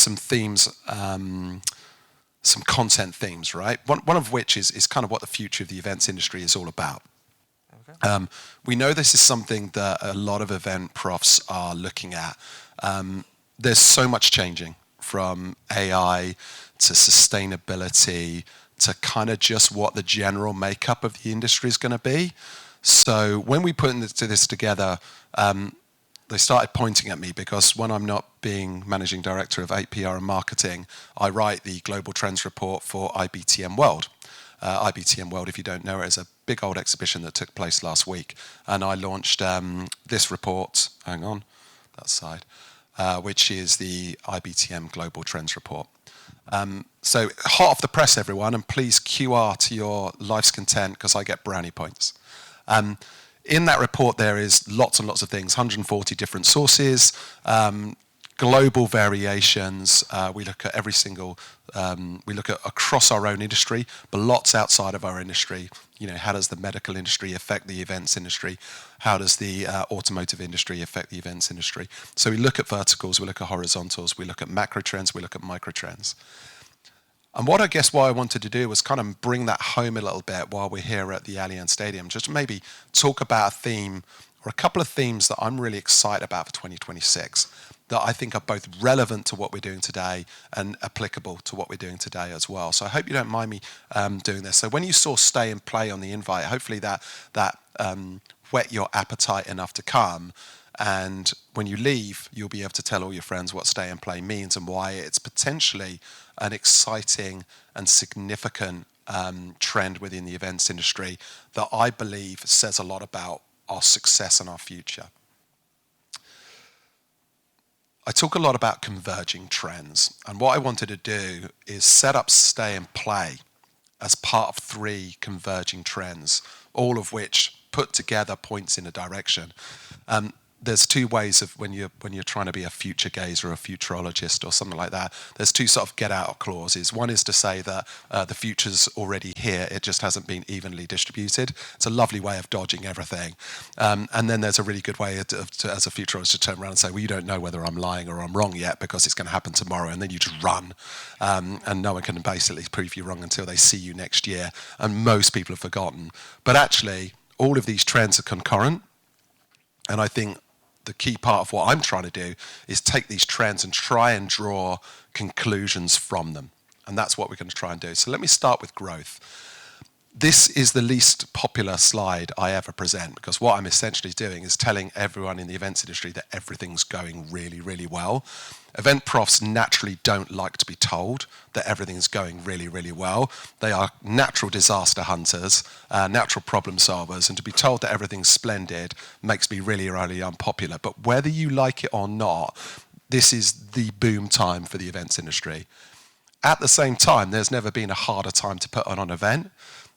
some themes, some content themes, right? One of which is kind of what the future of the events industry is all about. Okay. We know this is something that a lot of event profs are looking at. There's so much changing, from AI to sustainability to kind of just what the general makeup of the industry is going to be. So when we put this together, they started pointing at me because when I'm not being managing director of PR and marketing, I write the Global Trends Report for IBTM World. IBTM World, if you don't know it, is a big old exhibition that took place last week. And I launched this report, hang on, that side, which is the IBTM Global Trends Report. So hot off the press, everyone, and please QR to your life's content because I get brownie points. In that report, there is lots and lots of things, 140 different sources, global variations. We look at every single, we look at across our own industry, but lots outside of our industry. You know, how does the medical industry affect the events industry? How does the automotive industry affect the events industry? So we look at verticals, we look at horizontals, we look at macro trends, we look at micro trends. And what I wanted to do was kind of bring that home a little bit while we're here at the Allianz Stadium, just maybe talk about a theme or a couple of themes that I'm really excited about for 2026 that I think are both relevant to what we're doing today and applicable to what we're doing today as well. So I hope you don't mind me doing this. So when you saw stay and play on the invite, hopefully that whet your appetite enough to come. And when you leave, you'll be able to tell all your friends what stay and play means and why it's potentially an exciting and significant trend within the events industry that I believe says a lot about our success and our future. I talk a lot about converging trends, and what I wanted to do is set up stay and play as part of 3 converging trends, all of which put together points in a direction. There's 2 ways of when you're trying to be a future gazer or a futurologist or something like that. There's 2 sort of get out clauses. One is to say that the future's already here, it just hasn't been evenly distributed. It's a lovely way of dodging everything. And then there's a really good way as a futurologist to turn around and say, well, you don't know whether I'm lying or I'm wrong yet because it's going to happen tomorrow, and then you just run. And no one can basically prove you wrong until they see you next year. And most people have forgotten. But actually, all of these trends are concurrent. And I think the key part of what I'm trying to do is take these trends and try and draw conclusions from them. And that's what we're going to try and do. So let me start with growth. This is the least popular slide I ever present because what I'm essentially doing is telling everyone in the events industry that everything's going really, really well. Event profs naturally don't like to be told that everything's going really, really well. They are natural disaster hunters, natural problem solvers, and to be told that everything's splendid makes me really, really unpopular. But whether you like it or not, this is the boom time for the events industry. At the same time, there's never been a harder time to put on an event.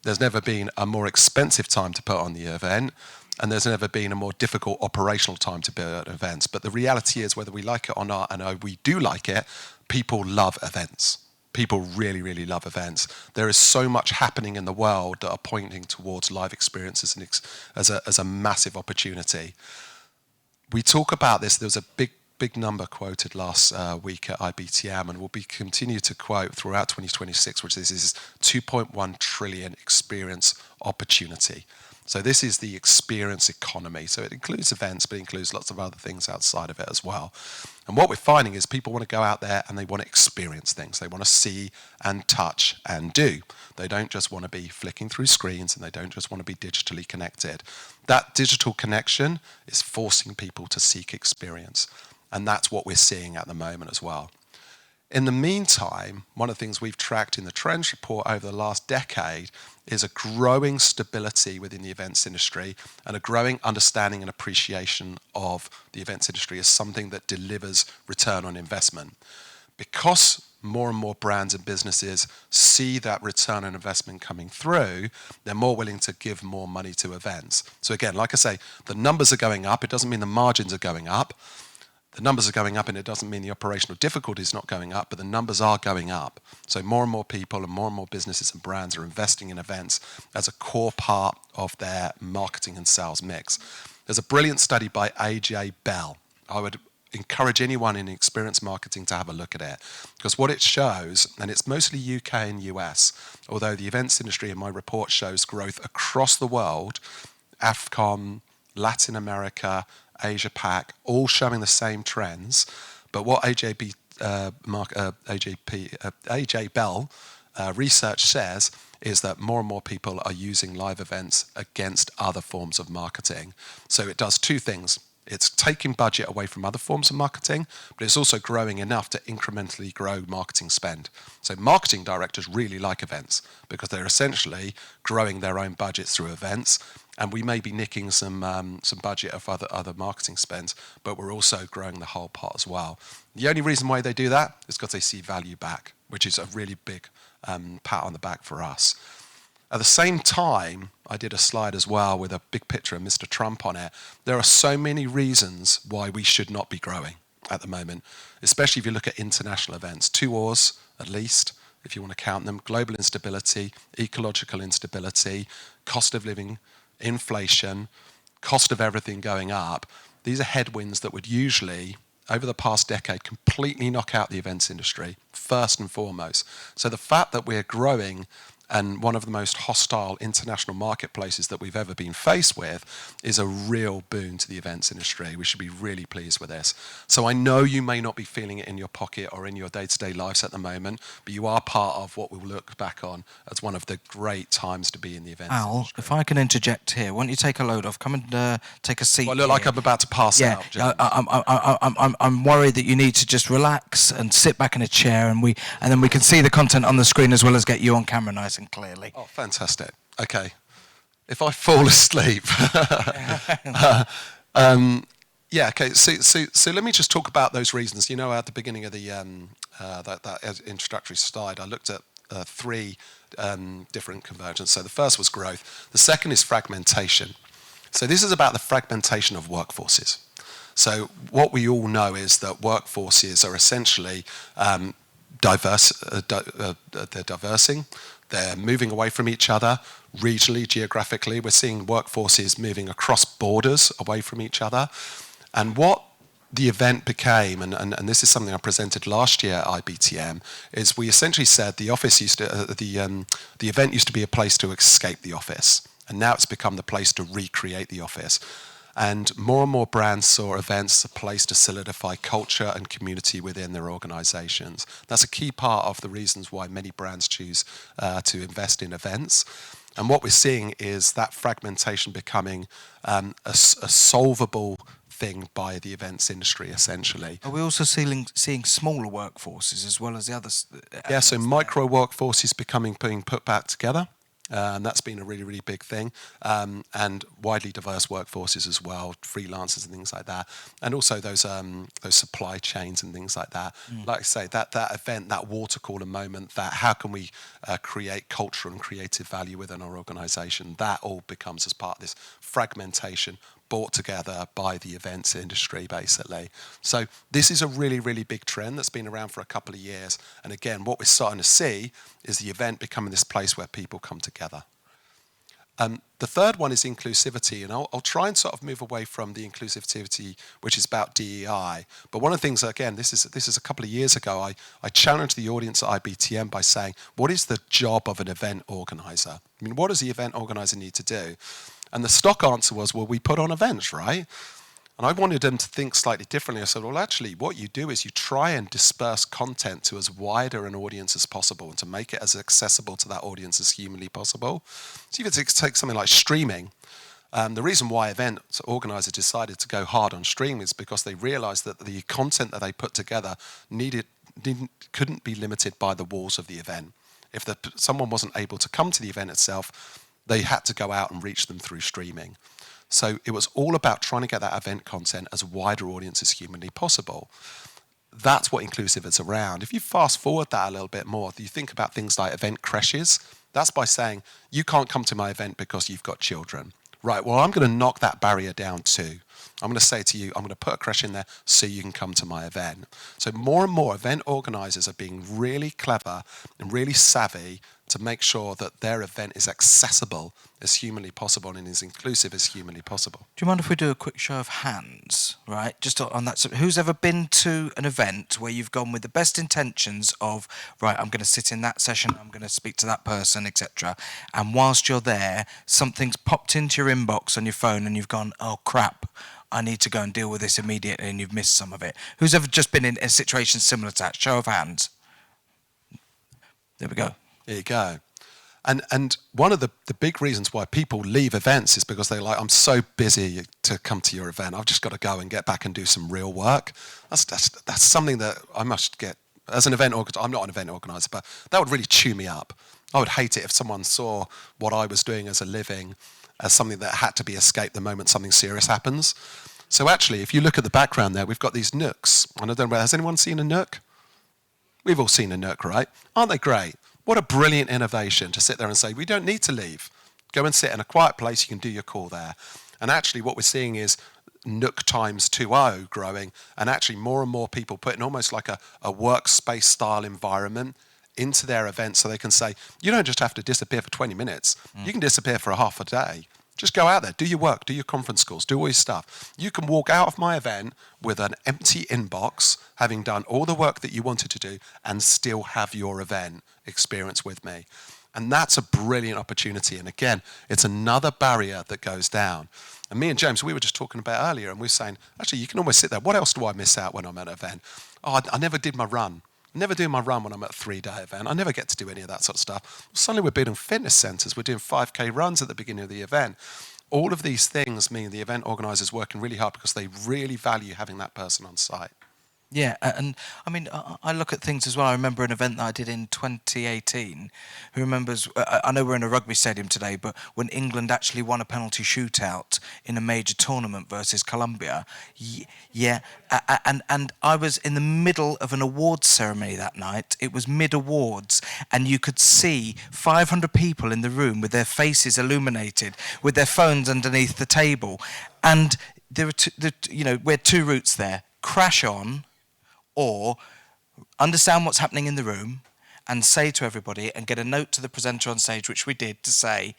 There's never been a more expensive time to put on the event, and there's never been a more difficult operational time to build events. But the reality is, whether we like it or not, and we do like it, people love events. People really, really love events. There is so much happening in the world that are pointing towards live experiences and as a massive opportunity. We talk about this. There was a big number quoted last week at IBTM, and will be continue to quote throughout 2026, which is 2.1 trillion experience opportunity. So this is the experience economy. So it includes events, but it includes lots of other things outside of it as well. And what we're finding is people want to go out there and they want to experience things. They want to see and touch and do. They don't just want to be flicking through screens, and they don't just want to be digitally connected. That digital connection is forcing people to seek experience. And that's what we're seeing at the moment as well. In the meantime, one of the things we've tracked in the Trends Report over the last decade is a growing stability within the events industry and a growing understanding and appreciation of the events industry as something that delivers return on investment. Because more and more brands and businesses see that return on investment coming through, they're more willing to give more money to events. So again, like I say, the numbers are going up. It doesn't mean the margins are going up. The numbers are going up, and it doesn't mean the operational difficulty is not going up, but the numbers are going up. So more and more people and more businesses and brands are investing in events as a core part of their marketing and sales mix. There's a brilliant study by AJ Bell. I would encourage anyone in experience marketing to have a look at it, because what it shows, and it's mostly UK and US, although the events industry in my report shows growth across the world, AFCON, Latin America, Asia Pac, all showing the same trends. But what AJ Bell research says is that more and more people are using live events against other forms of marketing. So it does two things. It's taking budget away from other forms of marketing, but it's also growing enough to incrementally grow marketing spend. So marketing directors really like events because they're essentially growing their own budgets through events. And we may be nicking some budget of other marketing spends, but we're also growing the whole pot as well. The only reason why they do that is because they see value back, which is a really big pat on the back for us. At the same time, I did a slide as well with a big picture of Mr. Trump on it. There are so many reasons why we should not be growing at the moment, especially if you look at international events. 2 wars, at least, if you want to count them: global instability, ecological instability, cost of living, inflation, cost of everything going up. These are headwinds that would usually, over the past decade, completely knock out the events industry, first and foremost. So the fact that we're growing and one of the most hostile international marketplaces that we've ever been faced with is a real boon to the events industry. We should be really pleased with this. So I know you may not be feeling it in your pocket or in your day-to-day lives at the moment, but you are part of what we'll look back on as one of the great times to be in the events industry. If I can interject here, why don't you take a load off? Come and take a seat. Well, I look like I'm about to pass out. Yeah, I'm worried that you need to just relax and sit back in a chair, and then we can see the content on the screen as well as get you on camera nice and clearly. Oh, fantastic. Okay. If I fall asleep. Okay. So let me just talk about those reasons. You know, at the beginning of the that introductory slide, I looked at 3 different convergence. So the first was growth. The second is fragmentation. So this is about the fragmentation of workforces. So what we all know is that workforces are essentially they're diversing. They're moving away from each other regionally, geographically. We're seeing workforces moving across borders away from each other. And what the event became, and this is something I presented last year at IBTM, is we essentially said the office used to, the event used to be a place to escape the office, and now it's become the place to recreate the office. And more brands saw events as a place to solidify culture and community within their organizations. That's a key part of the reasons why many brands choose to invest in events. And what we're seeing is that fragmentation becoming a solvable thing by the events industry, essentially. Are we also seeing smaller workforces as well as the others? Yeah, so micro workforces being put back together. And that's been a really, really big thing. And widely diverse workforces as well, freelancers and things like that. And also those supply chains and things like that. Like I say, that event, that water cooler moment, that how can we create cultural and creative value within our organization, that all becomes as part of this fragmentation brought together by the events industry, basically. So this is a really, really big trend that's been around for a couple of years. And again, what we're starting to see is the event becoming this place where people come together. The third one is inclusivity, and I'll try and sort of move away from the inclusivity, which is about DEI. But one of the things, again, this is a couple of years ago, I challenged the audience at IBTM by saying, what is the job of an event organizer? I mean, what does the event organizer need to do? And the stock answer was, well, we put on events, right? And I wanted them to think slightly differently. I said, well, actually, what you do is you try and disperse content to as wider an audience as possible and to make it as accessible to that audience as humanly possible. So if you take something like streaming, the reason why event organizers decided to go hard on streaming is because they realized that the content that they put together couldn't be limited by the walls of the event. If someone wasn't able to come to the event itself, they had to go out and reach them through streaming. So it was all about trying to get that event content as a wider audience as humanly possible. That's what inclusive is around. If you fast forward that a little bit more, you think about things like event crashes. That's by saying, you can't come to my event because you've got children. Right, well, I'm going to knock that barrier down too. I'm going to say to you, I'm going to put a crash in there so you can come to my event. So more and more event organizers are being really clever and really savvy to make sure that their event is accessible as humanly possible and as inclusive as humanly possible. Do you mind if we do a quick show of hands? right? Just on that, so who's ever been to an event where you've gone with the best intentions of, right, I'm going to sit in that session, I'm going to speak to that person, etc. And whilst you're there, something's popped into your inbox on your phone and you've gone, oh crap, I need to go and deal with this immediately, and you've missed some of it. Who's ever just been in a situation similar to that? Show of hands. There we go. There you go. And one of the big reasons why people leave events is because they're like, I'm so busy to come to your event, I've just got to go and get back and do some real work. That's something that I must get, as an event organizer. I'm not an event organizer, but that would really chew me up. I would hate it if someone saw what I was doing as a living as something that had to be escaped the moment something serious happens. So actually, if you look at the background there, we've got these nooks. And I don't know, has anyone seen a nook? We've all seen a nook, right? Aren't they great? What a brilliant innovation to sit there and say, we don't need to leave. Go and sit in a quiet place, you can do your call there. And actually what we're seeing is Nook times 2.0 growing, and actually more and more people putting almost like a workspace style environment into their events, so they can say, you don't just have to disappear for 20 minutes, you can disappear for a half a day. Just go out there, do your work, do your conference calls, do all your stuff. You can walk out of my event with an empty inbox, having done all the work that you wanted to do, and still have your event experience with me. And that's a brilliant opportunity. And again, it's another barrier that goes down. And me and James, we were just talking about earlier, and we were saying, actually, you can almost sit there. What else do I miss out when I'm at an event? Oh, I never did my run. I never do my run when I'm at a 3-day event. I never get to do any of that sort of stuff. Suddenly we're building fitness centres. We're doing 5K runs at the beginning of the event. All of these things mean the event organisers working really hard because they really value having that person on site. Yeah, and I mean, I look at things as well. I remember an event that I did in 2018. Who remembers? I know we're in a rugby stadium today, but when England actually won a penalty shootout in a major tournament versus Colombia, and I was in the middle of an awards ceremony that night. It was mid-awards, and you could see 500 people in the room with their faces illuminated, with their phones underneath the table, and there were we had two routes there: crash on, or understand what's happening in the room and say to everybody and get a note to the presenter on stage, which we did, to say,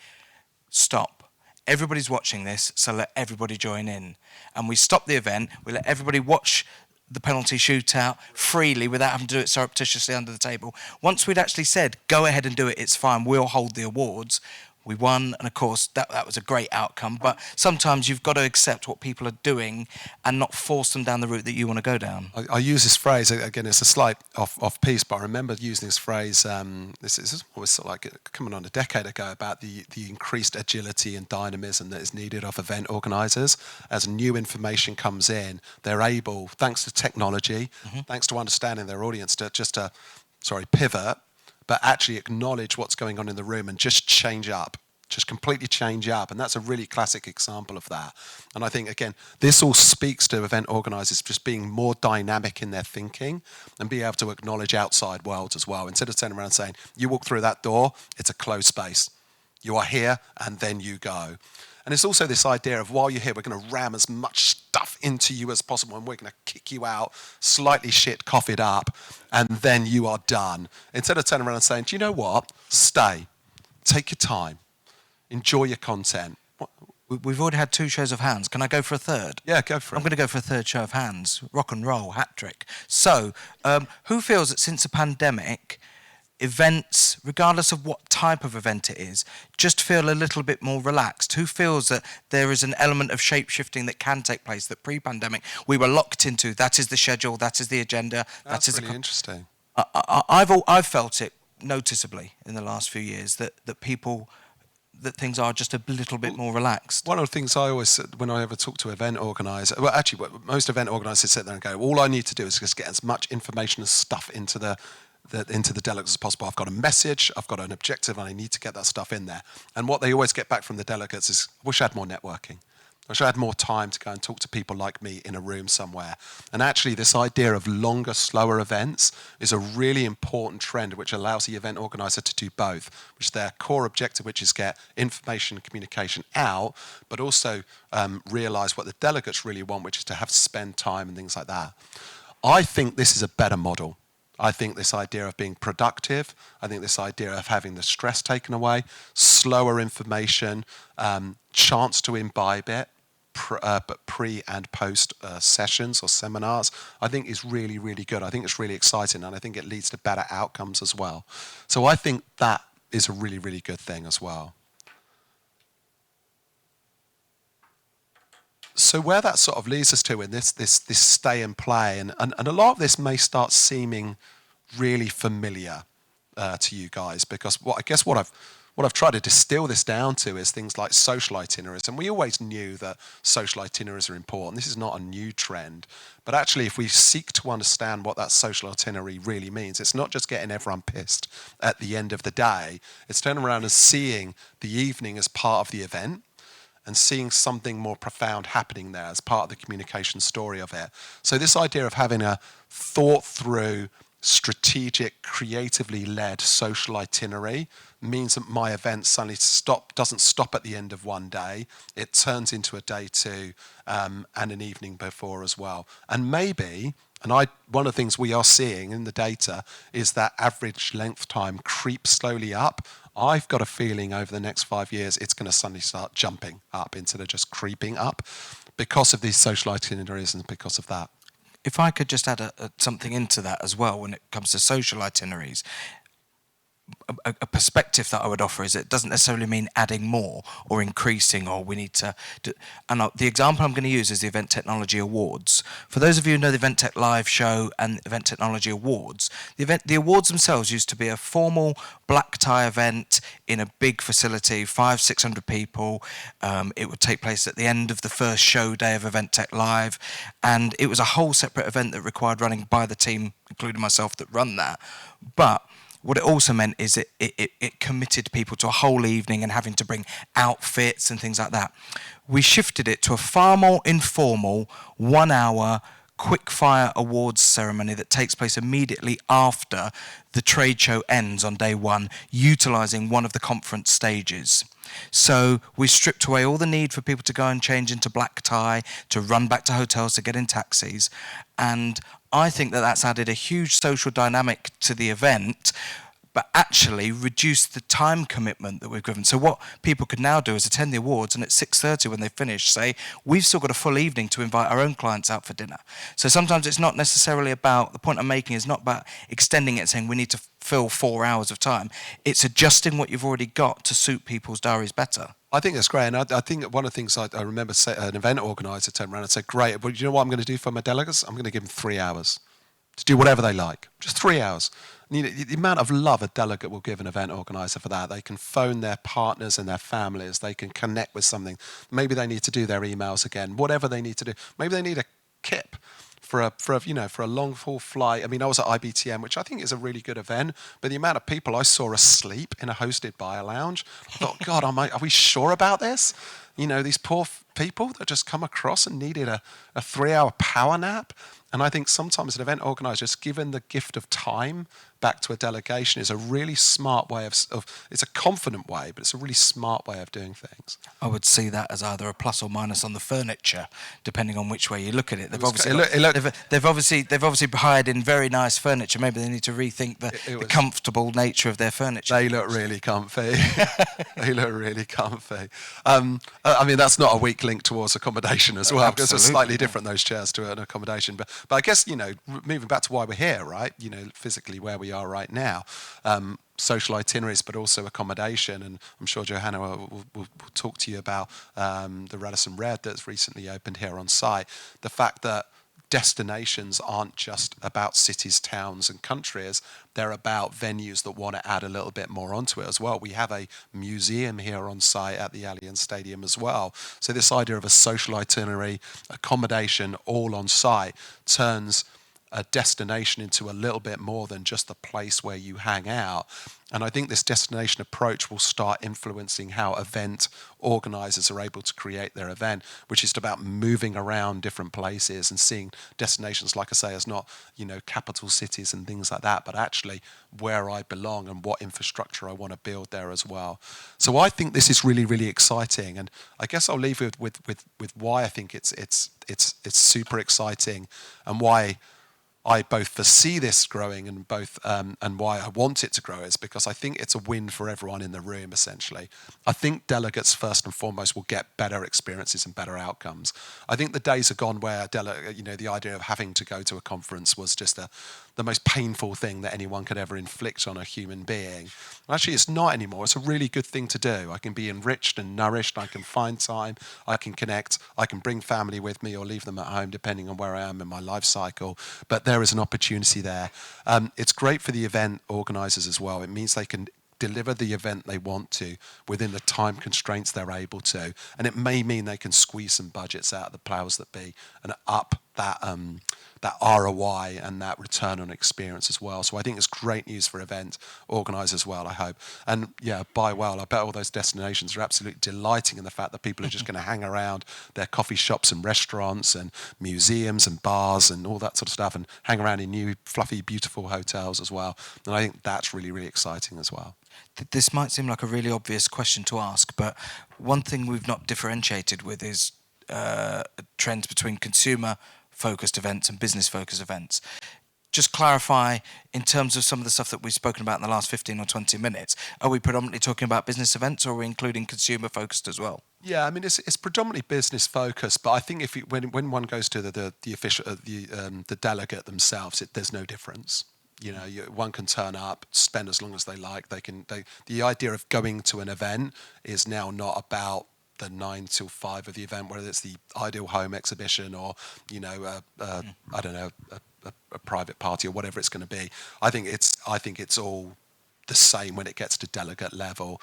stop. Everybody's watching this, so let everybody join in. And we stopped the event, we let everybody watch the penalty shootout freely without having to do it surreptitiously under the table. Once we'd actually said, go ahead and do it, it's fine, we'll hold the awards, we won, and of course that was a great outcome. But sometimes you've got to accept what people are doing and not force them down the route that you want to go down. I use this phrase, again, it's a slight off-piece, but I remember using this phrase, this is always sort of like coming on a decade ago, about the increased agility and dynamism that is needed of event organisers. As new information comes in, they're able, thanks to technology, thanks to understanding their audience, to pivot, but actually acknowledge what's going on in the room and just change up, just completely change up. And that's a really classic example of that. And I think, again, this all speaks to event organisers just being more dynamic in their thinking and be able to acknowledge outside worlds as well. Instead of turning around and saying, you walk through that door, it's a closed space. You are here and then you go. And it's also this idea of, while you're here, we're going to ram as much stuff into you as possible, and we're going to kick you out, slightly shit, cough it up, and then you are done. Instead of turning around and saying, do you know what? Stay. Take your time. Enjoy your content. We've already had 2 shows of hands. Can I go for a third? Yeah, go for it. I'm going to go for a third show of hands. Rock and roll, hat trick. So, who feels that since the pandemic, events, regardless of what type of event it is, just feel a little bit more relaxed? Who feels that there is an element of shape-shifting that can take place that pre-pandemic we were locked into? That is the schedule, that is the agenda. That's really interesting. I've felt it noticeably in the last few years that things are just a little bit more relaxed. One of the things I always, when I ever talk to event organisers, well, actually, most event organisers sit there and go, all I need to do is just get as much information and stuff into the delegates as possible. I've got a message, I've got an objective, and I need to get that stuff in there. And what they always get back from the delegates is, I wish I had more networking. I wish I had more time to go and talk to people like me in a room somewhere. And actually, this idea of longer, slower events is a really important trend which allows the event organizer to do both, which is their core objective, which is get information and communication out, but also realise what the delegates really want, which is to have to spend time and things like that. I think this is a better model. I think this idea of being productive, I think this idea of having the stress taken away, slower information, chance to imbibe it, but pre and post sessions or seminars, I think is really, really good. I think it's really exciting, and I think it leads to better outcomes as well. So I think that is a really, really good thing as well. So where that sort of leads us to in this stay and play, and a lot of this may start seeming really familiar to you guys, because what I've tried to distill this down to is things like social itineraries. And we always knew that social itineraries are important. This is not a new trend. But actually, if we seek to understand what that social itinerary really means, it's not just getting everyone pissed at the end of the day. It's turning around and seeing the evening as part of the event and seeing something more profound happening there as part of the communication story of it. So this idea of having a thought through, strategic, creatively led social itinerary means that my event suddenly doesn't stop at the end of one day. It turns into a day two and an evening before as well. And maybe, one of the things we are seeing in the data is that average length time creeps slowly up. I've got a feeling over the next 5 years it's going to suddenly start jumping up instead of just creeping up because of these social itineraries and because of that. If I could just add something into that as well when it comes to social itineraries, a perspective that I would offer is it doesn't necessarily mean adding more or increasing, or we need to do, and the example I'm going to use is the Event Technology Awards. For those of you who know the Event Tech Live show and Event Technology Awards, the awards themselves used to be a formal black tie event in a big facility, 500-600 people. It would take place at the end of the first show day of Event Tech Live, and it was a whole separate event that required running by the team, including myself, that run that. But what it also meant is it committed people to a whole evening and having to bring outfits and things like that. We shifted it to a far more informal, 1 hour, quick-fire awards ceremony that takes place immediately after the trade show ends on day one, utilising one of the conference stages. So we stripped away all the need for people to go and change into black tie, to run back to hotels, to get in taxis. And I think that that's added a huge social dynamic to the event, but actually reduced the time commitment that we've given. So what people could now do is attend the awards, and at 6:30 when they finish, say, we've still got a full evening to invite our own clients out for dinner. So sometimes it's not necessarily about, the point I'm making is not about extending it and saying we need to fill 4 hours of time. It's adjusting what you've already got to suit people's diaries better. I think that's great. And I think one of the things I remember an event organizer turned around and said, great, but you know what I'm going to do for my delegates? I'm going to give them 3 hours to do whatever they like. Just 3 hours. And, you know, the amount of love a delegate will give an event organizer for that. They can phone their partners and their families. They can connect with something. Maybe they need to do their emails again, whatever they need to do. Maybe they need a kip for a long haul flight. I mean, I was at IBTM, which I think is a really good event, but the amount of people I saw asleep in a hosted buyer lounge, I thought, God, are we sure about this? You know, these poor people that just come across and needed a 3-hour power nap. And I think sometimes an event organizer, just given the gift of time back to a delegation, is a really smart way of it's a confident way, but it's a really smart way of doing things. I would see that as either a plus or minus on the furniture, depending on which way you look at it. They've obviously hired in very nice furniture. Maybe they need to rethink the comfortable nature of their furniture. They look really comfy. They look really comfy. I mean, that's not a weak link towards accommodation as well, because it's slightly different, those chairs, to an accommodation. But I guess, you know, moving back to why we're here, right? You know, physically where we are right now, social itineraries, but also accommodation. And I'm sure Johanna will talk to you about the Radisson Red that's recently opened here on site. The fact that destinations aren't just about cities, towns and countries. They're about venues that want to add a little bit more onto it as well. We have a museum here on site at the Allianz Stadium as well. So this idea of a social itinerary, accommodation, all on site turns a destination into a little bit more than just the place where you hang out. And I think this destination approach will start influencing how event organizers are able to create their event, which is about moving around different places and seeing destinations, like I say, as not, you know, capital cities and things like that, but actually where I belong and what infrastructure I want to build there as well. So I think this is really, really exciting. And I guess I'll leave with why I think it's super exciting and why I both foresee this growing and why I want it to grow is because I think it's a win for everyone in the room, essentially. I think delegates, first and foremost, will get better experiences and better outcomes. I think the days are gone where the idea of having to go to a conference was just the most painful thing that anyone could ever inflict on a human being. Actually, it's not anymore. It's a really good thing to do. I can be enriched and nourished. I can find time. I can connect. I can bring family with me or leave them at home, depending on where I am in my life cycle. But there is an opportunity there. It's great for the event organisers as well. It means they can deliver the event they want to within the time constraints they're able to, and it may mean they can squeeze some budgets out of the powers that be and up that ROI and that return on experience as well. So I think it's great news for event organisers as well, I hope. And yeah, buy well. I bet all those destinations are absolutely delighting in the fact that people are just going to hang around their coffee shops and restaurants and museums and bars and all that sort of stuff and hang around in new, fluffy, beautiful hotels as well. And I think that's really, really exciting as well. This might seem like a really obvious question to ask, but one thing we've not differentiated with is trends between consumer-focused events and business-focused events. Just clarify, in terms of some of the stuff that we've spoken about in the last 15 or 20 minutes, are we predominantly talking about business events, or are we including consumer-focused as well? Yeah, I mean it's predominantly business focused, but I think when one goes to the official the delegate themselves, there's no difference. One can turn up, spend as long as they like. The idea of going to an event is now not about the 9 till 5 of the event, whether it's the Ideal Home exhibition or I don't know, a private party or whatever it's going to be. I think it's all the same when it gets to delegate level.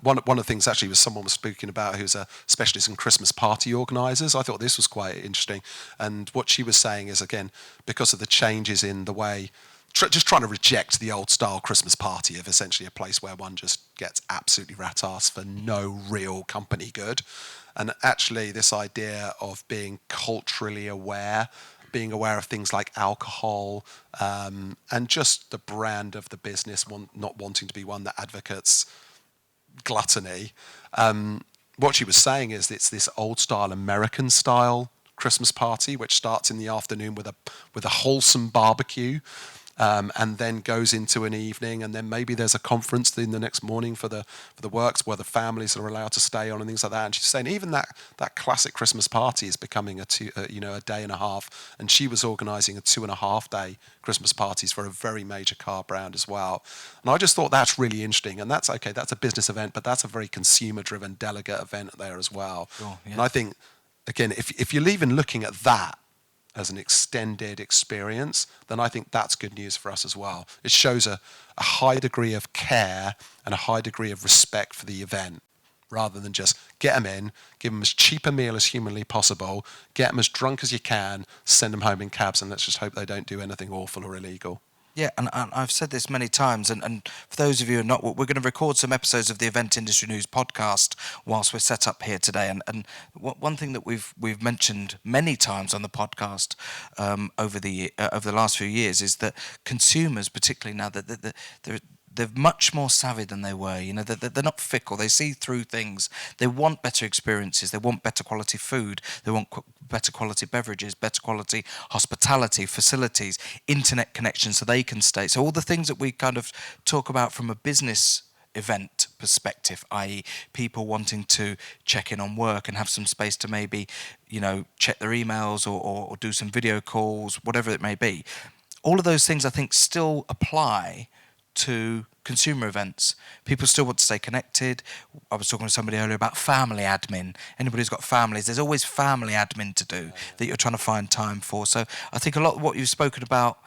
One of the things actually was someone was speaking about who's a specialist in Christmas party organisers. I thought this was quite interesting, and what she was saying is, again, because of the changes in the way. Just trying to reject the old style Christmas party of essentially a place where one just gets absolutely rat-ass for no real company good. And actually this idea of being culturally aware, being aware of things like alcohol, and just the brand of the business, not wanting to be one that advocates gluttony. What she was saying is it's this old style American style Christmas party, which starts in the afternoon with a wholesome barbecue. And then goes into an evening, and then maybe there's a conference in the next morning for the works where the families are allowed to stay on and things like that. And she's saying even that classic Christmas party is becoming a day and a half. And she was organising a 2.5 day Christmas parties for a very major car brand as well. And I just thought that's really interesting. And that's okay. That's a business event, but that's a very consumer-driven delegate event there as well. Sure, yeah. And I think again, if you're even looking at that as an extended experience, then I think that's good news for us as well. It shows a high degree of care and a high degree of respect for the event, rather than just get them in, give them as cheap a meal as humanly possible, get them as drunk as you can, send them home in cabs, and let's just hope they don't do anything awful or illegal. Yeah, and I've said this many times, and for those of you who are not, we're going to record some episodes of the Event Industry News podcast whilst we're set up here today. And one thing that we've mentioned many times on the podcast over the last few years is that consumers, particularly now, that they're much more savvy than they were. They're not fickle. They see through things. They want better experiences. They want better quality food. They want better quality beverages, better quality hospitality, facilities, internet connections so they can stay. So all the things that we kind of talk about from a business event perspective, i.e. people wanting to check in on work and have some space to maybe, check their emails or do some video calls, whatever it may be. All of those things I think still apply to consumer events. People still want to stay connected. I was talking to somebody earlier about family admin. Anybody who's got families, there's always family admin to do that you're trying to find time for. So I think a lot of what you've spoken about,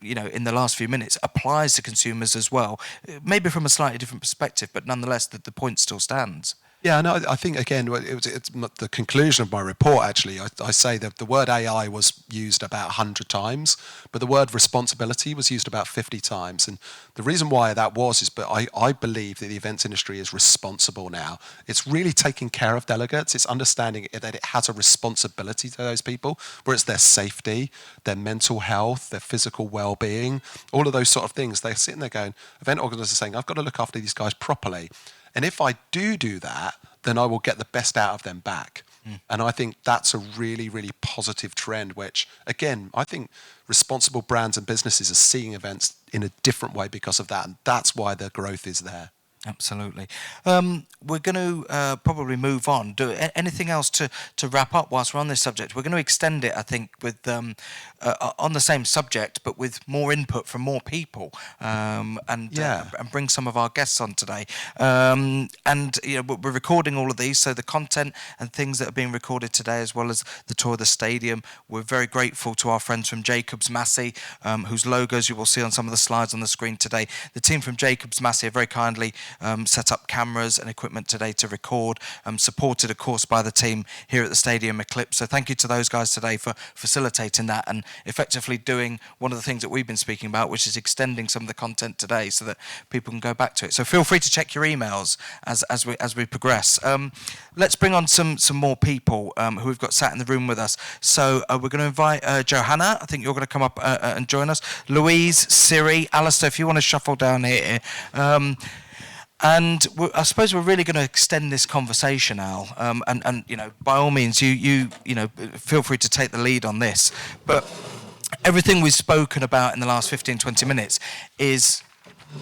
in the last few minutes applies to consumers as well, maybe from a slightly different perspective, but nonetheless the point still stands. Yeah, no, I think, again, it's the conclusion of my report, actually. I say that the word AI was used about 100 times, but the word responsibility was used about 50 times. And the reason why that was is, but I believe that the events industry is responsible now. It's really taking care of delegates. It's understanding that it has a responsibility to those people, where it's their safety, their mental health, their physical well-being, all of those sort of things. They're sitting there going, event organisers are saying, I've got to look after these guys properly. And if I do that, then I will get the best out of them back. And I think that's a really, really positive trend, which, again, I think responsible brands and businesses are seeing events in a different way because of that. And that's why the growth is there. Absolutely. We're going to probably move on. Anything else to wrap up whilst we're on this subject? We're going to extend it, I think, with on the same subject, but with more input from more people, and bring some of our guests on today. And we're recording all of these, so the content and things that are being recorded today, as well as the tour of the stadium. We're very grateful to our friends from Jacobs Massey, whose logos you will see on some of the slides on the screen today. The team from Jacobs Massey have very kindly set up cameras and equipment today to record, supported of course by the team here at the Stadium Eclipse. So thank you to those guys today for facilitating that and effectively doing one of the things that we've been speaking about, which is extending some of the content today so that people can go back to it. So feel free to check your emails as we progress. Let's bring on some more people who we've got sat in the room with us. So we're going to invite Johanna. I think you're going to come up and join us. Louise, Siri, Alistair, if you want to shuffle down here. And I suppose we're really going to extend this conversation, Al. And by all means, you feel free to take the lead on this. But everything we've spoken about in the last 15, 20 minutes is,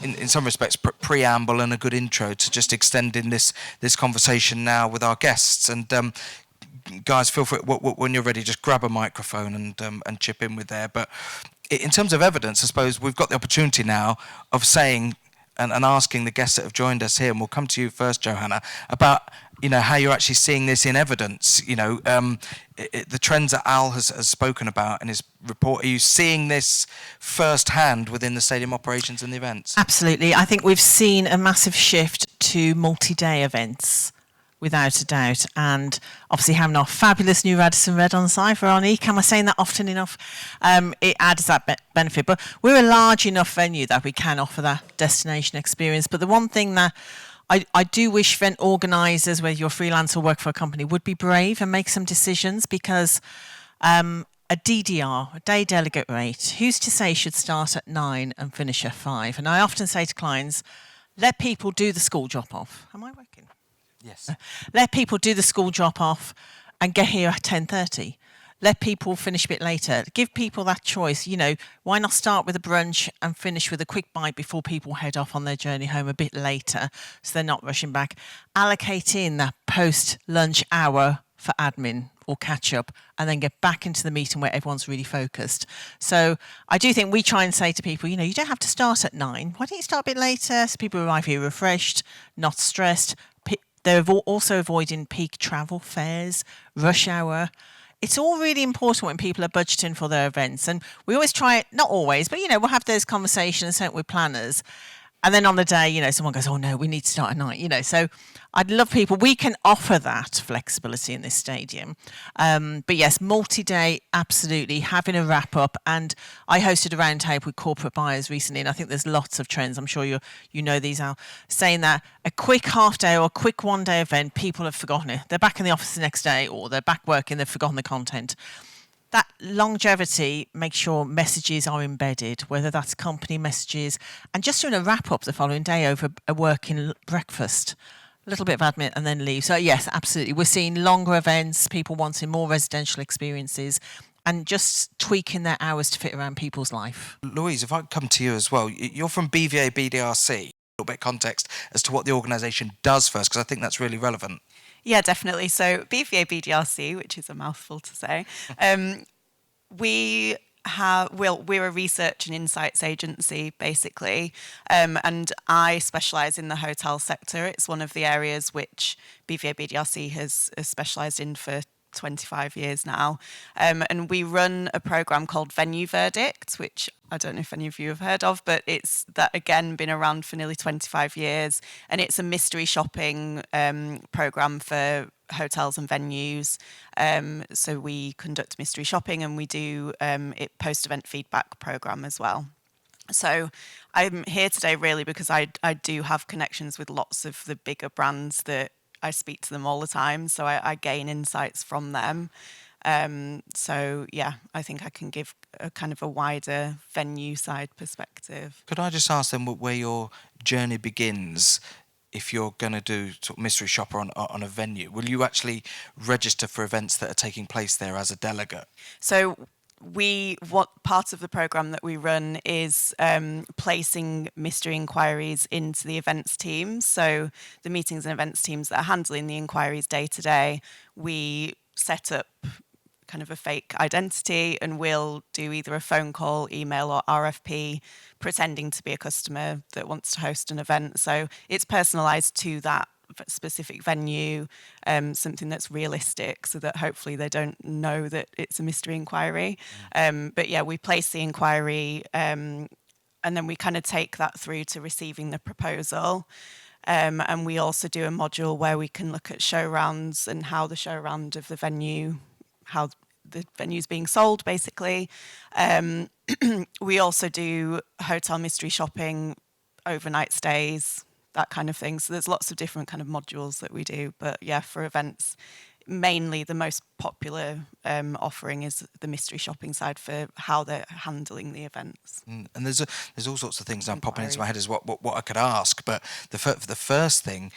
in some respects, preamble and a good intro to just extending this conversation now with our guests. And guys, feel free when you're ready, just grab a microphone and chip in with there. But in terms of evidence, I suppose we've got the opportunity now of saying and asking the guests that have joined us here, and we'll come to you first, Johanna, about how you're actually seeing this in evidence. The trends that Al has spoken about in his report. Are you seeing this firsthand within the stadium operations and the events? Absolutely. I think we've seen a massive shift to multi-day events, without a doubt, and obviously having our fabulous new Radisson Red on site, Veronique, am I saying that often enough? It adds that benefit, but we're a large enough venue that we can offer that destination experience. But the one thing that I do wish event organisers, whether you're freelance or work for a company, would be brave and make some decisions, because a DDR, a day delegate rate, who's to say should start at 9 and finish at 5? And I often say to clients, let people do the school drop-off. Am I working? Yes. Let people do the school drop-off and get here at 10:30. Let people finish a bit later. Give people that choice. Why not start with a brunch and finish with a quick bite before people head off on their journey home a bit later, so they're not rushing back. Allocate in that post-lunch hour for admin or catch up, and then get back into the meeting where everyone's really focused. So I do think we try and say to people, you don't have to start at 9. Why don't you start a bit later so people arrive here refreshed, not stressed? They're also avoiding peak travel fares, rush hour. It's all really important when people are budgeting for their events. And we always try, not always, but, we'll have those conversations with planners. And then on the day, someone goes, oh, no, we need to start at 9, So I'd love people. We can offer that flexibility in this stadium. But yes, multi-day, absolutely, having a wrap-up. And I hosted a roundtable with corporate buyers recently, and I think there's lots of trends. I'm sure you know these, Al, saying that a quick half-day or a quick one-day event, people have forgotten it. They're back in the office the next day, or they're back working, they've forgotten the content. That longevity makes sure messages are embedded, whether that's company messages, and just doing a wrap-up the following day over a working breakfast, a little bit of admin and then leave. So yes, absolutely. We're seeing longer events, people wanting more residential experiences, and just tweaking their hours to fit around people's life. Louise, if I come to you as well, you're from BVA BDRC. A little bit of context as to what the organisation does first, because I think that's really relevant. Yeah, definitely. So BVA BDRC, which is a mouthful to say, we're a research and insights agency, basically, and I specialise in the hotel sector. It's one of the areas which BVA BDRC has specialised in for 25 years now. And we run a programme called Venue Verdict, which I don't know if any of you have heard of, but it's that, again, been around for nearly 25 years. And it's a mystery shopping programme for hotels and venues. So we conduct mystery shopping, and we do it post-event feedback programme as well. So I'm here today really because I do have connections with lots of the bigger brands that I speak to them all the time, so I gain insights from them. So yeah, I think I can give a kind of a wider venue side perspective. Could I just ask them where your journey begins if you're going to do sort of mystery shopper on a venue, will you actually register for events that are taking place there as a delegate? So what part of the program that we run is placing mystery inquiries into the events teams. So the meetings and events teams that are handling the inquiries day to day, we set up kind of a fake identity, and we'll do either a phone call, email, or RFP pretending to be a customer that wants to host an event. So it's personalised to that specific venue, something that's realistic, so that hopefully they don't know that it's a mystery inquiry. But yeah, we place the inquiry, and then we kind of take that through to receiving the proposal. And we also do a module where we can look at show rounds and how the show round of the venue, how the venue's being sold, basically. We also do hotel mystery shopping, overnight stays, that kind of thing. So there's lots of different kind of modules that we do. But yeah, for events, mainly the most popular offering is the mystery shopping side for how they're handling the events. And there's all sorts of things now popping into my head as what I could ask. But the first thing,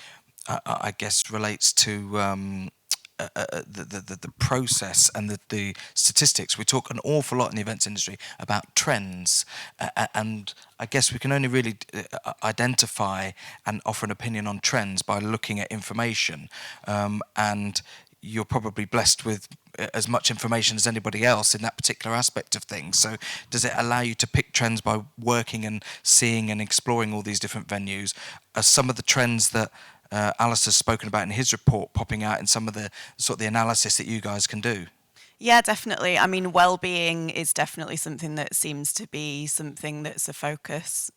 I guess, relates to the process and the statistics. We talk an awful lot in the events industry about trends, and I guess we can only really identify and offer an opinion on trends by looking at information. And you're probably blessed with as much information as anybody else in that particular aspect of things. So does it allow you to pick trends by working and seeing and exploring all these different venues? Are some of the trends that Alistair's spoken about in his report popping out in some of the sort of the analysis that you guys can do? Yeah, definitely. I mean, well-being is definitely something that seems to be something that's a focus,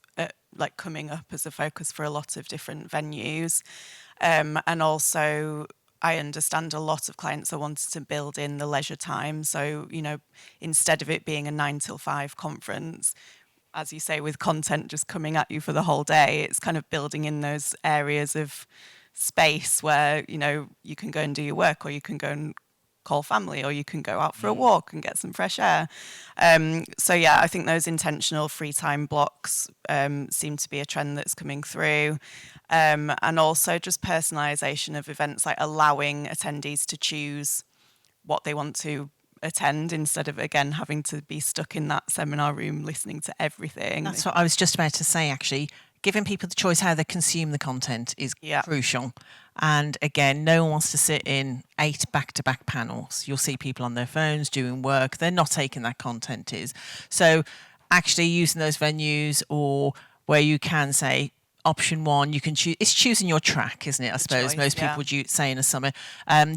like coming up as a focus for a lot of different venues. And also, I understand a lot of clients are wanting to build in the leisure time. So, instead of it being a 9 till 5 conference, as you say, with content just coming at you for the whole day, it's kind of building in those areas of space where, you can go and do your work, or you can go and call family, or you can go out for a walk and get some fresh air. So yeah, I think those intentional free time blocks seem to be a trend that's coming through. And also just personalisation of events, like allowing attendees to choose what they want to attend instead of, again, having to be stuck in that seminar room listening to everything. That's what I was just about to say, actually. Giving people the choice how they consume the content is crucial. And again, no one wants to sit in 8 back-to-back panels. You'll see people on their phones doing work. They're not taking that content is. So actually using those venues, or where you can say, option 1, you can choose. It's choosing your track, isn't it? I suppose most people would say in a summer.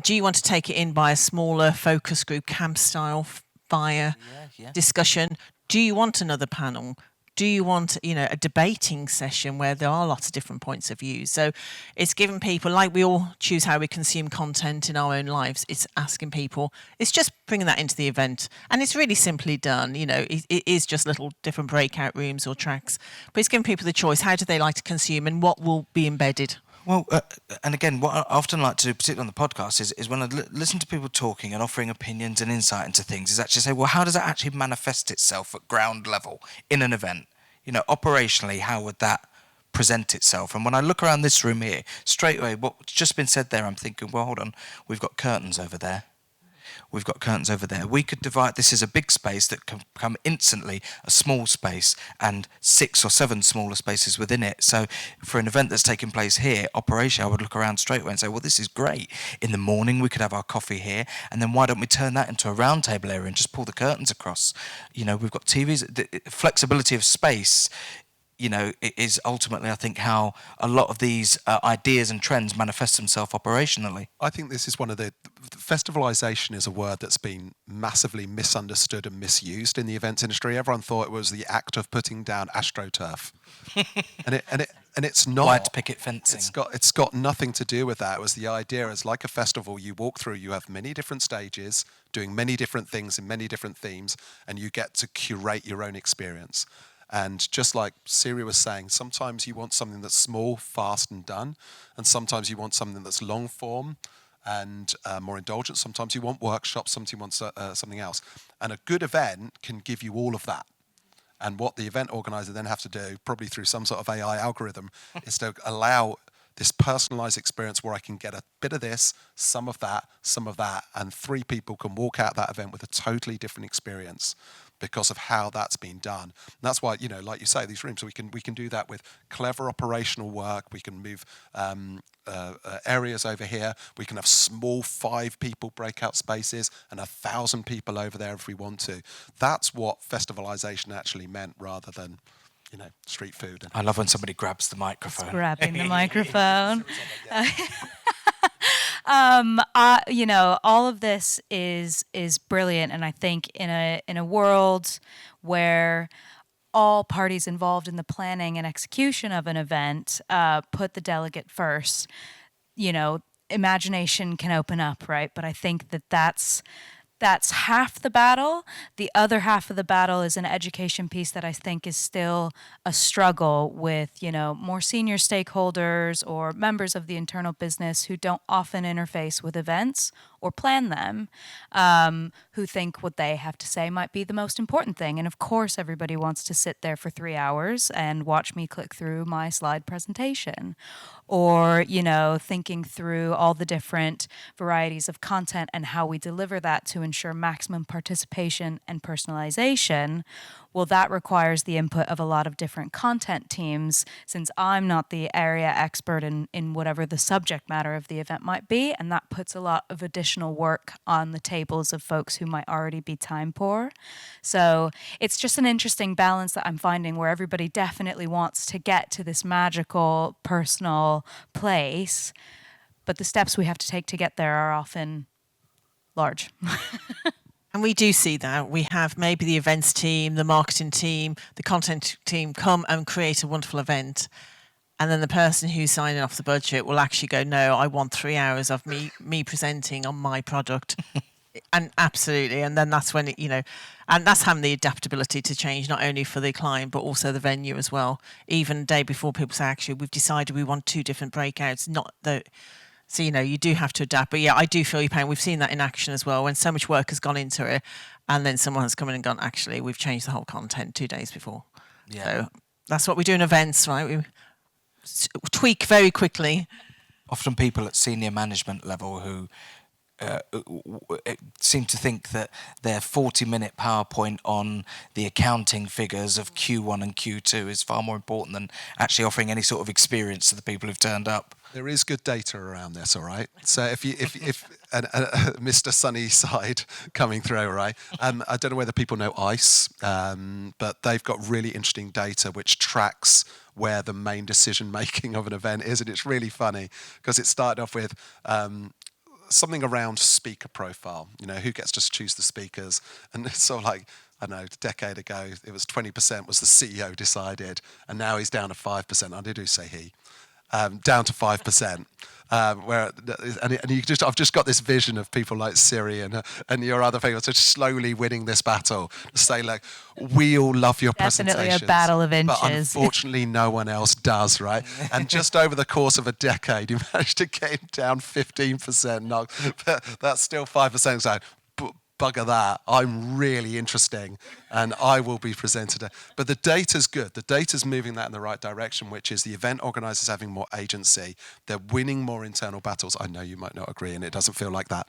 Do you want to take it in by a smaller focus group, camp style, via discussion? Do you want another panel? Do you want, a debating session where there are lots of different points of view? So it's giving people, like we all choose how we consume content in our own lives, it's asking people, it's just bringing that into the event. And it's really simply done, it is just little different breakout rooms or tracks. But it's giving people the choice, how do they like to consume and what will be embedded? Well, and again, what I often like to do, particularly on the podcast, is when I listen to people talking and offering opinions and insight into things, is actually say, well, how does that actually manifest itself at ground level in an event? Operationally, how would that present itself? And when I look around this room here, straight away, what's just been said there, I'm thinking, well, hold on, we've got curtains over there. We've got curtains over there. We could divide this as a big space that can become instantly a small space, and 6 or 7 smaller spaces within it. So for an event that's taking place here, operationally, I would look around straight away and say, well, this is great. In the morning, we could have our coffee here, and then why don't we turn that into a round table area and just pull the curtains across? We've got TVs. The flexibility of space, it is ultimately, I think, how a lot of these ideas and trends manifest themselves operationally. I think this is one of the festivalisation is a word that's been massively misunderstood and misused in the events industry. Everyone thought it was the act of putting down AstroTurf, and it's not. White picket fencing. It's got nothing to do with that. It was the idea as, like a festival, you walk through, you have many different stages doing many different things in many different themes, and you get to curate your own experience. And just like Siri was saying, sometimes you want something that's small, fast and done. And sometimes you want something that's long form and more indulgent. Sometimes you want workshops, sometimes you want something else. And a good event can give you all of that. And what the event organizer then have to do, probably through some sort of AI algorithm, is to allow this personalized experience where I can get a bit of this, some of that, and 3 people can walk out that event with a totally different experience because of how that's been done. And that's why, like you say, these rooms, so we can do that with clever operational work. We can move areas over here. We can have small 5 people breakout spaces and 1,000 people over there if we want to. That's what festivalization actually meant, rather than street food. I love when somebody grabs the microphone. Grabbing the microphone. All of this is brilliant, and I think in a world where all parties involved in the planning and execution of an event put the delegate first, imagination can open up, right? But I think that's half the battle. The other half of the battle is an education piece that I think is still a struggle with, more senior stakeholders or members of the internal business who don't often interface with events or plan them, who think what they have to say might be the most important thing. And of course, everybody wants to sit there for 3 hours and watch me click through my slide presentation. Or, thinking through all the different varieties of content and how we deliver that to ensure maximum participation and personalization. Well, that requires the input of a lot of different content teams, since I'm not the area expert in whatever the subject matter of the event might be, and that puts a lot of additional work on the tables of folks who might already be time poor. So it's just an interesting balance that I'm finding, where everybody definitely wants to get to this magical, personal place, but the steps we have to take to get there are often large. And we do see that. We have maybe the events team, the marketing team, the content team come and create a wonderful event. And then the person who's signing off the budget will actually go, no, I want 3 hours of me presenting on my product. And absolutely. And then that's when, and that's having the adaptability to change, not only for the client, but also the venue as well. Even the day before, people say, actually, we've decided we want 2 different breakouts, not the... So, you do have to adapt. But yeah, I do feel your pain. We've seen that in action as well, when so much work has gone into it, and then someone has come in and gone, actually, we've changed the whole content 2 days before. Yeah. So that's what we do in events, right? We tweak very quickly. Often people at senior management level who seem to think that their 40-minute PowerPoint on the accounting figures of Q1 and Q2 is far more important than actually offering any sort of experience to the people who've turned up. There is good data around this, all right? So if Mr. Sunnyside coming through, all right? I don't know whether people know ICE, but they've got really interesting data which tracks where the main decision-making of an event is, and it's really funny because it started off with something around speaker profile, who gets to choose the speakers, and it's sort of like, I don't know, a decade ago, it was 20% was the CEO decided, and now he's down to 5%. I do say he. Down to 5%, I've just got this vision of people like Siri and your other people just slowly winning this battle. To say like, we all love your presentations. Definitely a battle of inches. But unfortunately, no one else does, right? And just over the course of a decade, you managed to get him down 15%. No, but that's still 5%. So bugger that, I'm really interesting and I will be presented. But the data's good. The data's moving that in the right direction, which is the event organisers having more agency. They're winning more internal battles. I know you might not agree and it doesn't feel like that.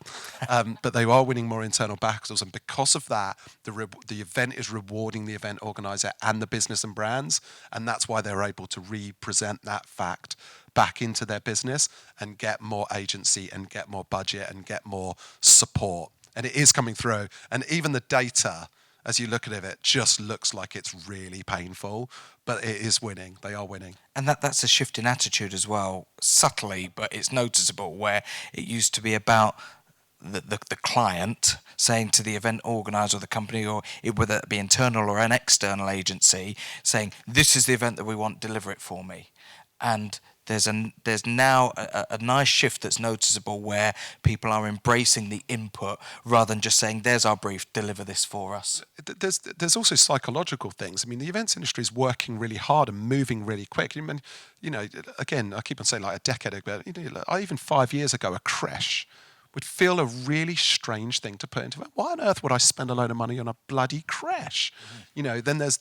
But they are winning more internal battles. And because of that, the event is rewarding the event organiser and the business and brands. And that's why they're able to represent that fact back into their business and get more agency and get more budget and get more support. And it is coming through. And even the data, as you look at it, just looks like it's really painful, but it is winning. They are winning. And that's a shift in attitude as well, subtly, but it's noticeable, where it used to be about the client saying to the event organizer or the company, or whether it be internal or an external agency, saying, this is the event that we want, deliver it for me. And there's now a nice shift that's noticeable where people are embracing the input rather than just saying, there's our brief, deliver this for us. There's also psychological things. I mean, the events industry is working really hard and moving really quick. Again, I keep on saying like a decade ago, even 5 years ago, a creche would feel a really strange thing to put into it. Why on earth would I spend a load of money on a bloody creche? Then there's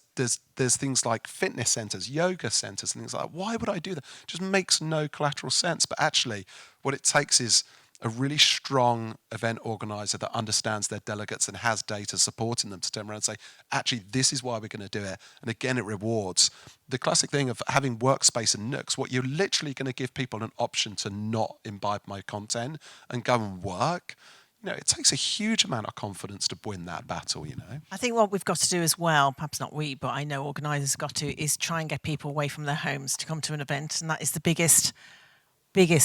things like fitness centres, yoga centres, and things like that. Why would I do that? It just makes no collateral sense. But actually, what it takes is a really strong event organizer that understands their delegates and has data supporting them to turn around and say, actually, this is why we're going to do it. And again, it rewards. The classic thing of having workspace and nooks, what you're literally going to give people an option to not imbibe my content and go and work. It takes a huge amount of confidence to win that battle, I think what we've got to do as well, perhaps not we, but I know organisers got to, is try and get people away from their homes to come to an event. And that is the biggest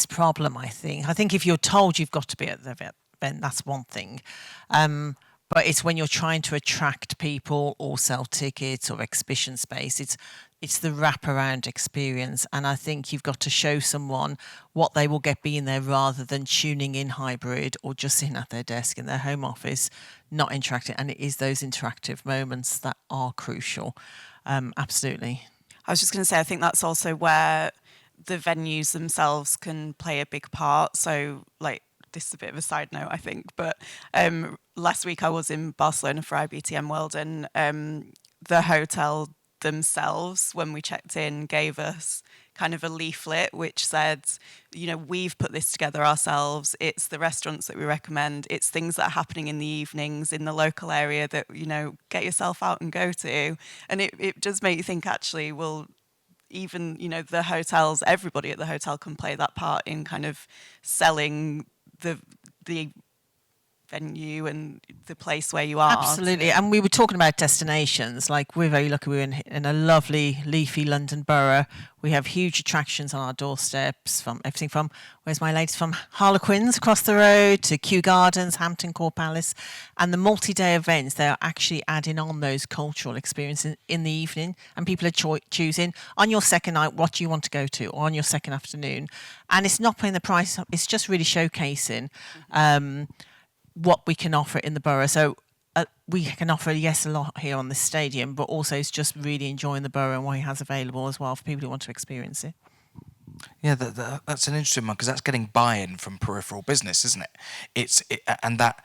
problem, I think. I think if you're told you've got to be at the event, that's one thing. But it's when you're trying to attract people or sell tickets or exhibition space, it's the wraparound experience. And I think you've got to show someone what they will get being there rather than tuning in hybrid or just sitting at their desk in their home office, not interacting. And it is those interactive moments that are crucial. Absolutely. I was just going to say, I think that's also where the venues themselves can play a big part. So, this is a bit of a side note, I think, but last week I was in Barcelona for IBTM World, and the hotel themselves, when we checked in, gave us kind of a leaflet which said, we've put this together ourselves. It's the restaurants that we recommend. It's things that are happening in the evenings in the local area that, get yourself out and go to. And it does make you think, actually, well, even, the hotels, everybody at the hotel can play that part in kind of selling the venue and the place where you are. Absolutely. And we were talking about destinations. Like, we're very lucky we're in a lovely, leafy London borough. We have huge attractions on our doorsteps, from everything from, where's my ladies, from Harlequins across the road to Kew Gardens, Hampton Court Palace. And the multi-day events, they're actually adding on those cultural experiences in the evening. And people are choosing, on your second night, what do you want to go to, or on your second afternoon. And it's not putting the price up, it's just really showcasing what we can offer in the borough. So we can offer, yes, a lot here on this stadium, but also it's just really enjoying the borough and what it has available as well for people who want to experience it. Yeah, that's an interesting one, because that's getting buy-in from peripheral business, isn't it? And that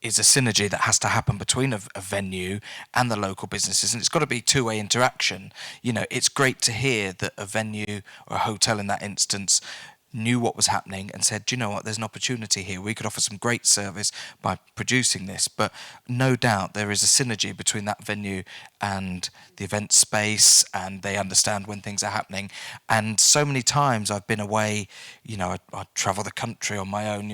is a synergy that has to happen between a venue and the local businesses, and it's got to be two-way interaction. It's great to hear that a venue or a hotel in that instance knew what was happening and said, do you know what, there's an opportunity here. We could offer some great service by producing this. But no doubt there is a synergy between that venue and the event space, and they understand when things are happening. And so many times I've been away, I travel the country on my own,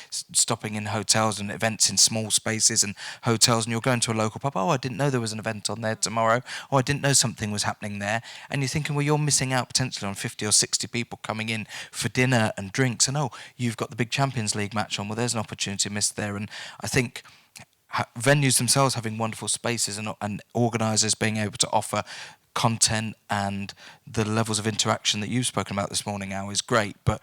stopping in hotels and events in small spaces and hotels, and you're going to a local pub. Oh, I didn't know there was an event on there tomorrow. Oh, I didn't know something was happening there. And you're thinking, well, you're missing out potentially on 50 or 60 people coming in for dinner and drinks, and you've got the big Champions League match on. Well, there's an opportunity missed there. And I think venues themselves having wonderful spaces and organisers being able to offer content and the levels of interaction that you've spoken about this morning, Al, is great. But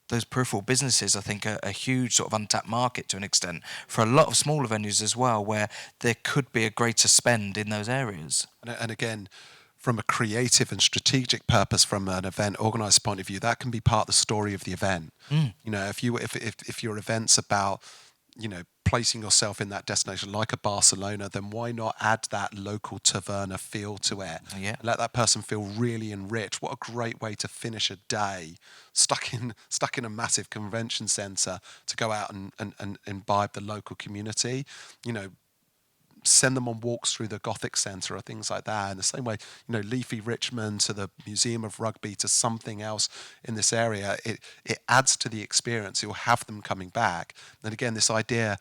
those peripheral businesses, I think, are a huge sort of untapped market to an extent for a lot of smaller venues as well, where there could be a greater spend in those areas. And again, from a creative and strategic purpose, from an event organizer point of view, that can be part of the story of the event. If your event's about, placing yourself in that destination like a Barcelona, then why not add that local taverna feel to it? Yeah. Let that person feel really enriched. What a great way to finish a day stuck in a massive convention centre, to go out and imbibe the local community. Send them on walks through the Gothic Centre or things like that. In the same way, leafy Richmond to the Museum of Rugby to something else in this area, it adds to the experience. It will have them coming back. And again, this idea,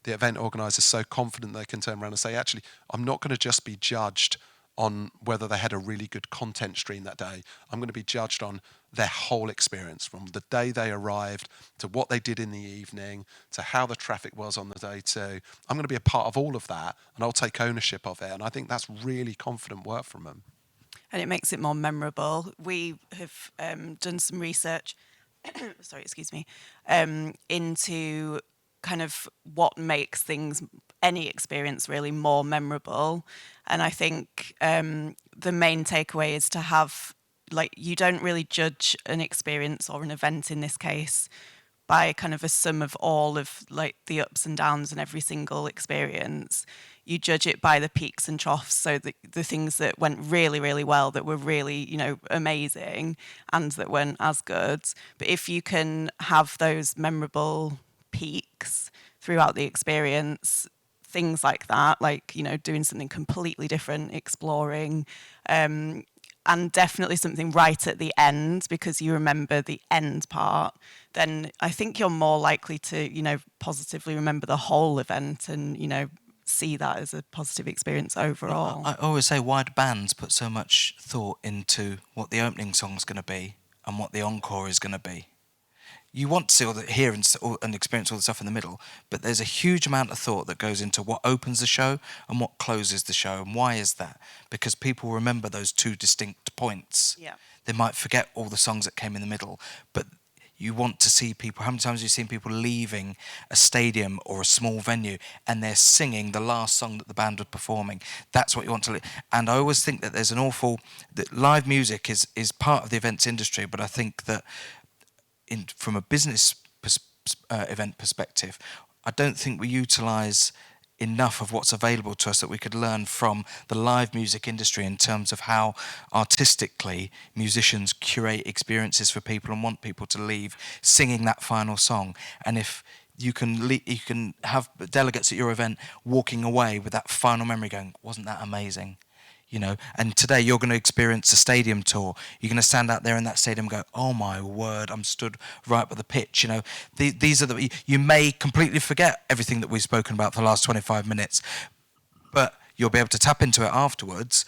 the event organiser is so confident they can turn around and say, actually, I'm not going to just be judged on whether they had a really good content stream that day. I'm going to be judged on their whole experience, from the day they arrived to what they did in the evening to how the traffic was on the day too. I'm going to be a part of all of that, and I'll take ownership of it. And I think that's really confident work from them. And it makes it more memorable. We have done some research, into kind of what makes any experience really more memorable. And I think the main takeaway is to have, you don't really judge an experience or an event in this case by kind of a sum of all of like the ups and downs in every single experience. You judge it by the peaks and troughs, so the things that went really, really well, that were really, amazing, and that weren't as good. But if you can have those memorable peaks throughout the experience, things like that, like, doing something completely different, exploring, and definitely something right at the end because you remember the end part, then I think you're more likely to, positively remember the whole event and, see that as a positive experience overall. I always say, why do bands put so much thought into what the opening song's going to be and what the encore is going to be? You want to see hear and experience all the stuff in the middle, but there's a huge amount of thought that goes into what opens the show and what closes the show. And why is that? Because people remember those two distinct points. Yeah. They might forget all the songs that came in the middle, but you want to see people. How many times have you seen people leaving a stadium or a small venue and they're singing the last song that the band was performing? That's what you want to. And I always think that there's that live music is part of the events industry, but I think that from a business event perspective, I don't think we utilise enough of what's available to us that we could learn from the live music industry in terms of how artistically musicians curate experiences for people and want people to leave singing that final song. And if you can have delegates at your event walking away with that final memory going, wasn't that amazing? And today you're going to experience a stadium tour. You're going to stand out there in that stadium and go, oh my word, I'm stood right by the pitch. These are you may completely forget everything that we've spoken about for the last 25 minutes, but you'll be able to tap into it afterwards.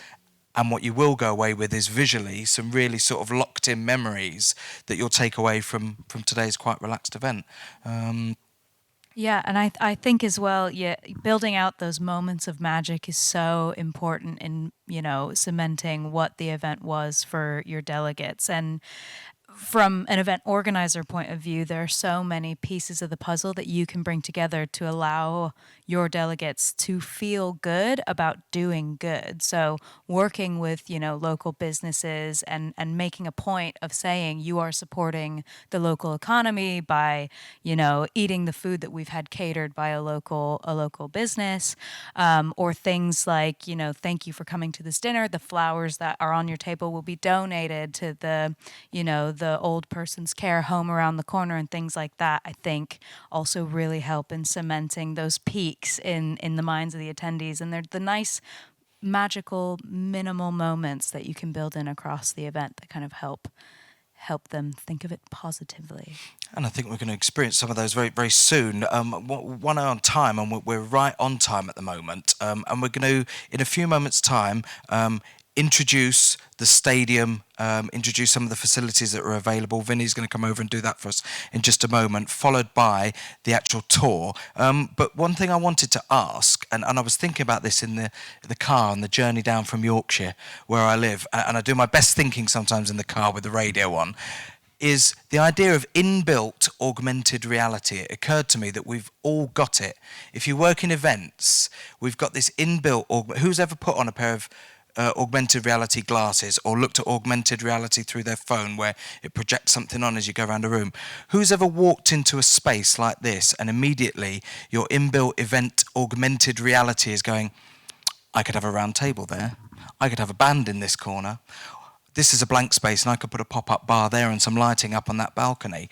And what you will go away with is visually some really sort of locked in memories that you'll take away from today's quite relaxed event. Yeah, and I think as well, building out those moments of magic is so important in, cementing what the event was for your delegates. And from an event organizer point of view, there are so many pieces of the puzzle that you can bring together to allow your delegates to feel good about doing good. So working with, local businesses and making a point of saying you are supporting the local economy by, eating the food that we've had catered by a local business, or things like, thank you for coming to this dinner. The flowers that are on your table will be donated to the old person's care home around the corner, and things like that, I think also really help in cementing those peaks in the minds of the attendees. And they're the nice, magical, minimal moments that you can build in across the event that kind of help them think of it positively. And I think we're going to experience some of those very, very soon. One eye on time, and we're right on time at the moment. And we're going to, in a few moments' time, introduce the stadium, introduce some of the facilities that are available. Vinny's going to come over and do that for us in just a moment, followed by the actual tour. But one thing I wanted to ask, and I was thinking about this in the car on the journey down from Yorkshire, where I live, and I do my best thinking sometimes in the car with the radio on, is the idea of inbuilt augmented reality. It occurred to me that we've all got it. If you work in events, we've got this inbuilt. Who's ever put on a pair of augmented reality glasses or looked at augmented reality through their phone where it projects something on as you go around a room? Who's ever walked into a space like this and immediately your inbuilt event augmented reality is going, I could have a round table there, I could have a band in this corner, this is a blank space and I could put a pop-up bar there and some lighting up on that balcony.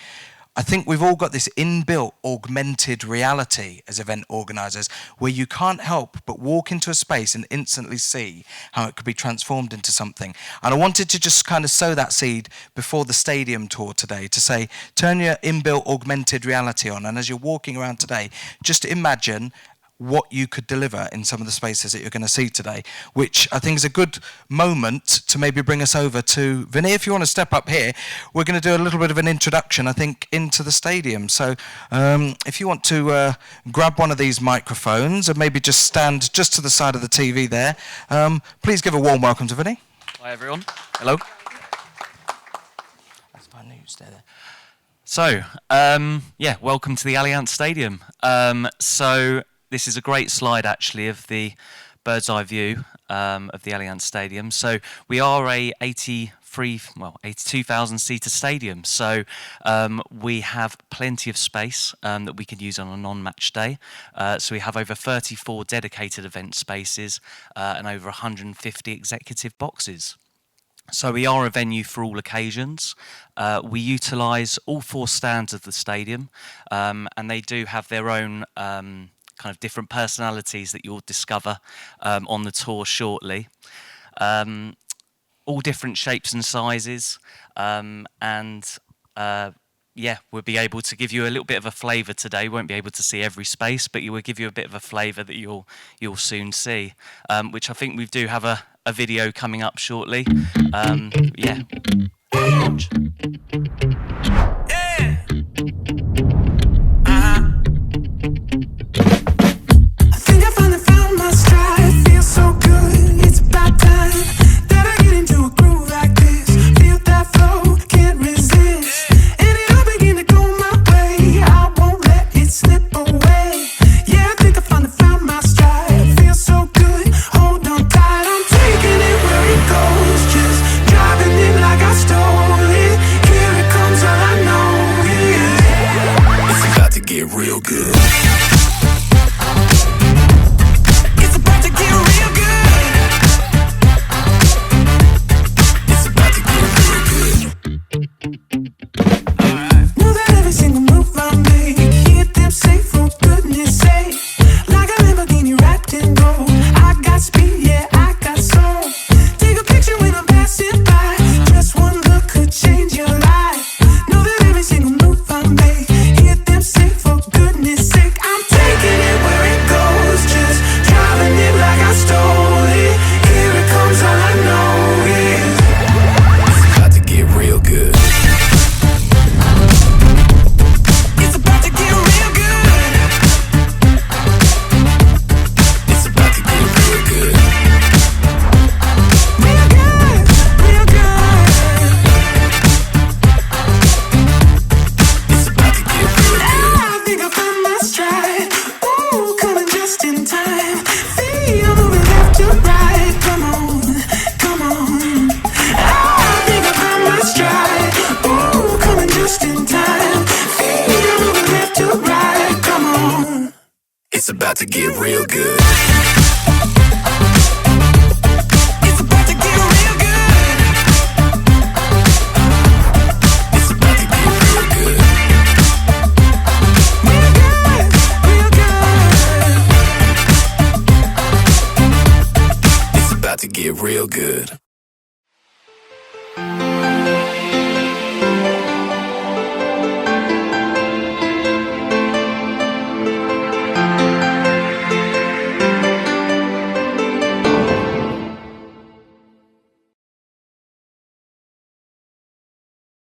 I think we've all got this inbuilt augmented reality as event organisers where you can't help but walk into a space and instantly see how it could be transformed into something. And I wanted to just kind of sow that seed before the stadium tour today to say, turn your inbuilt augmented reality on, and as you're walking around today, just imagine what you could deliver in some of the spaces that you're going to see today, which I think is a good moment to maybe bring us over to Vinny. If you want to step up here, we're going to do a little bit of an introduction, I think, into the stadium. So if you want to grab one of these microphones and maybe just stand just to the side of the TV there, please give a warm welcome to Vinny. Hi everyone. Hello. That's my news there. So, welcome to the Allianz Stadium. So this is a great slide actually of the bird's eye view of the Allianz Stadium. So we are a 82,000 seater stadium. So we have plenty of space that we can use on a non-match day. So we have over 34 dedicated event spaces and over 150 executive boxes. So we are a venue for all occasions. We utilise all 4 stands of the stadium, and they do have their own kind of different personalities that you'll discover on the tour shortly. All different shapes and sizes, we'll be able to give you a little bit of a flavour today. We won't be able to see every space, but you will give you a bit of a flavour that you'll soon see, which I think we do have a video coming up shortly. Watch. Real good. It's about to get real good. It's about to get real good. Know that every single move I make, hear them say for goodness sake. Like a Lamborghini wrapped in gold. I got speed, yeah, I got soul. Take a picture when I'm passing by. Just one look could change your life. Know that every single move I make, hear them say for goodness sake. I'm taking it where it goes, just driving it like I stole it. Here it comes, all I know is It's about to get real good. it's about to get real good. It's about to get real good. Real good, real good. It's about to get real good. I think I found my stride. Ooh, coming just in time. Feel moving left to right. Come on, come on. I think I found my stride. Ooh, coming just in time. Feel moving left to right. Come on. It's about to get real good. It's about to get real good. It's about to get real good. Real good, real good. It's about to get real good.